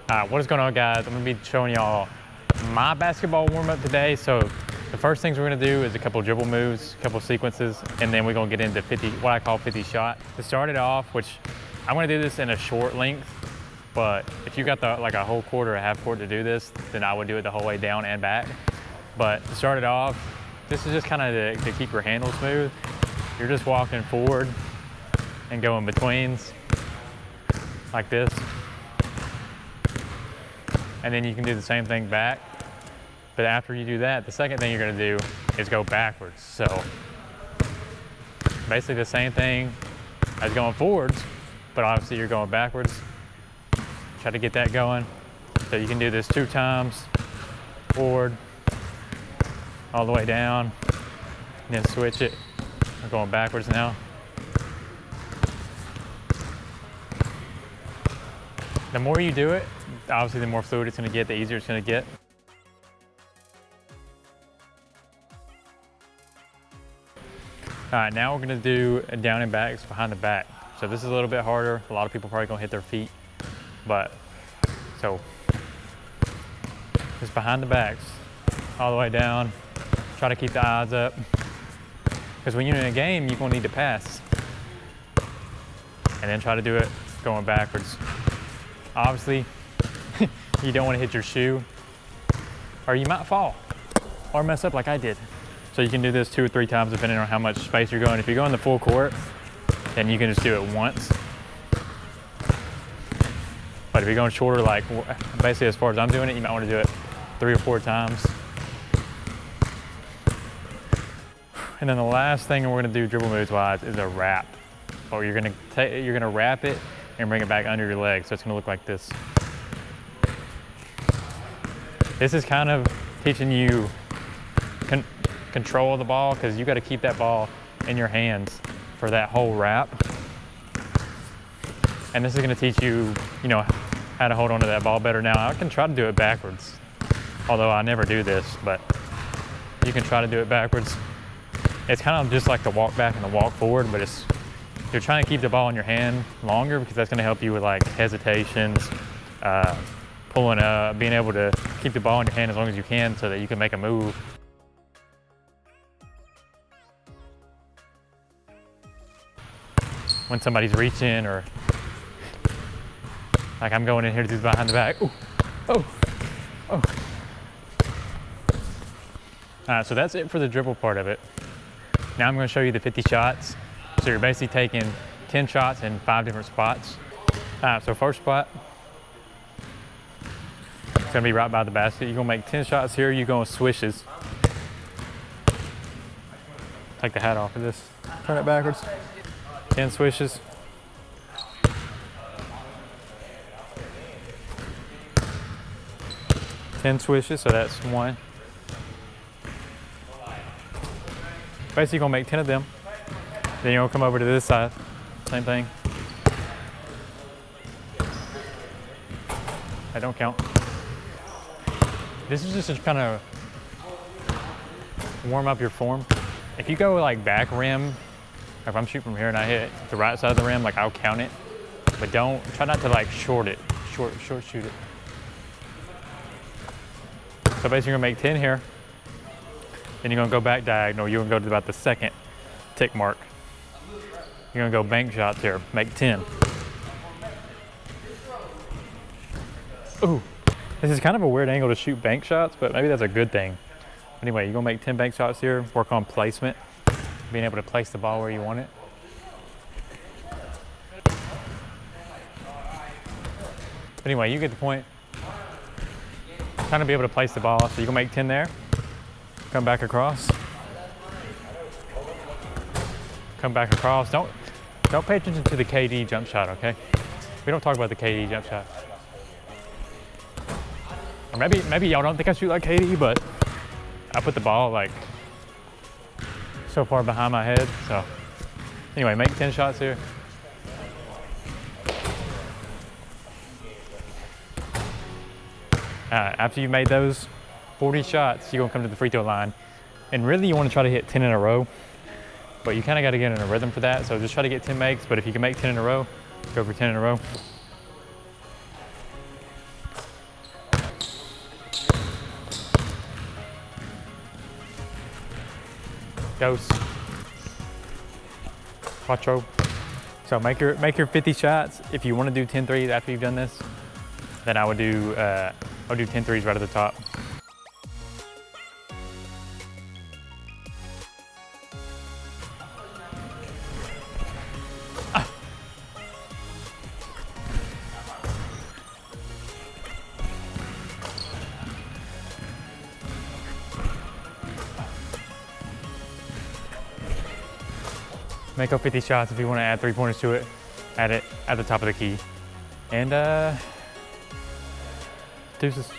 What is going on, guys? I'm gonna be showing y'all my basketball warm-up today. So the first things we're gonna do is a couple dribble moves, a couple sequences, and then we're gonna get into 50, what I call 50 shot. To start it off, which I'm gonna do this in a short length, but if you got like a whole court or a half court to do this, then I would do it the whole way down and back. But to start it off, this is just kind of to keep your handle smooth. You're just walking forward and going betweens like this. And then you can do the same thing back. But after you do that, the second thing you're gonna do is go backwards. So basically the same thing as going forwards, but obviously you're going backwards. Try to get that going. So you can do this 2 times, forward, all the way down, and then switch it. I'm going backwards now. The more you do it, obviously the more fluid it's gonna get, the easier it's gonna get. All right, now we're gonna do a down and backs behind the back. So this is a little bit harder. A lot of people probably gonna hit their feet, but so just behind the backs, all the way down. Try to keep the eyes up, because when you're in a game, you're gonna need to pass. And then try to do it going backwards. Obviously, you don't want to hit your shoe, or you might fall or mess up like I did. So you can do this 2 or 3 times depending on how much space you're going. If you're going the full court, then you can just do it once. But if you're going shorter, like basically as far as I'm doing it, you might want to do it 3 or 4 times. And then the last thing we're going to do dribble moves wise is a wrap. Or you're going to wrap it and bring it back under your leg, so it's going to look like this. This is kind of teaching you control of the ball, because you got to keep that ball in your hands for that whole wrap. And this is going to teach you, how to hold on to that ball better. Now I can try to do it backwards, although I never do this, but you can try to do it backwards. It's kind of just like the walk back and the walk forward, but you're trying to keep the ball in your hand longer, because that's going to help you with like hesitations, pulling up, being able to keep the ball in your hand as long as you can so that you can make a move. When somebody's reaching, or like I'm going in here to do behind the back. Ooh, oh, oh. All right, so that's it for the dribble part of it. Now I'm going to show you the 50 shots. So you're basically taking 10 shots in 5 different spots. So first spot, it's gonna be right by the basket. You're gonna make 10 shots here. You're going swishes. Take the hat off of this. Turn it backwards. 10 swishes. So that's 1. Basically, you're gonna make 10 of them. Then you're gonna come over to this side, same thing. That don't count. This is just to kind of warm up your form. If you go like back rim, or if I'm shooting from here and I hit the right side of the rim, like I'll count it, but try not to like short shoot it. So basically you're gonna make 10 here, then you're gonna go back diagonal. You're gonna go to about the second tick mark. You're gonna go bank shots here, make 10. Ooh, this is kind of a weird angle to shoot bank shots, but maybe that's a good thing. Anyway, you're gonna make 10 bank shots here, work on placement, being able to place the ball where you want it. Anyway, you get the point. Kind of be able to place the ball, so you're gonna make 10 there, come back across. Come back across. Don't pay attention to the KD jump shot, okay? We don't talk about the KD jump shot. Or maybe y'all don't think I shoot like KD, but I put the ball like so far behind my head. So anyway, make 10 shots here. After you've made those 40 shots, you're gonna come to the free throw line. And really you wanna try to hit 10 in a row, but you kinda gotta get in a rhythm for that. So just try to get 10 makes, but if you can make 10 in a row, go for 10 in a row. Dos. Cuatro. So make your 50 shots. If you want to do 10 threes after you've done this, then I would do 10 threes right at the top. Make up 50 shots. If you want to add 3-pointers to it, add it at the top of the key. And deuces.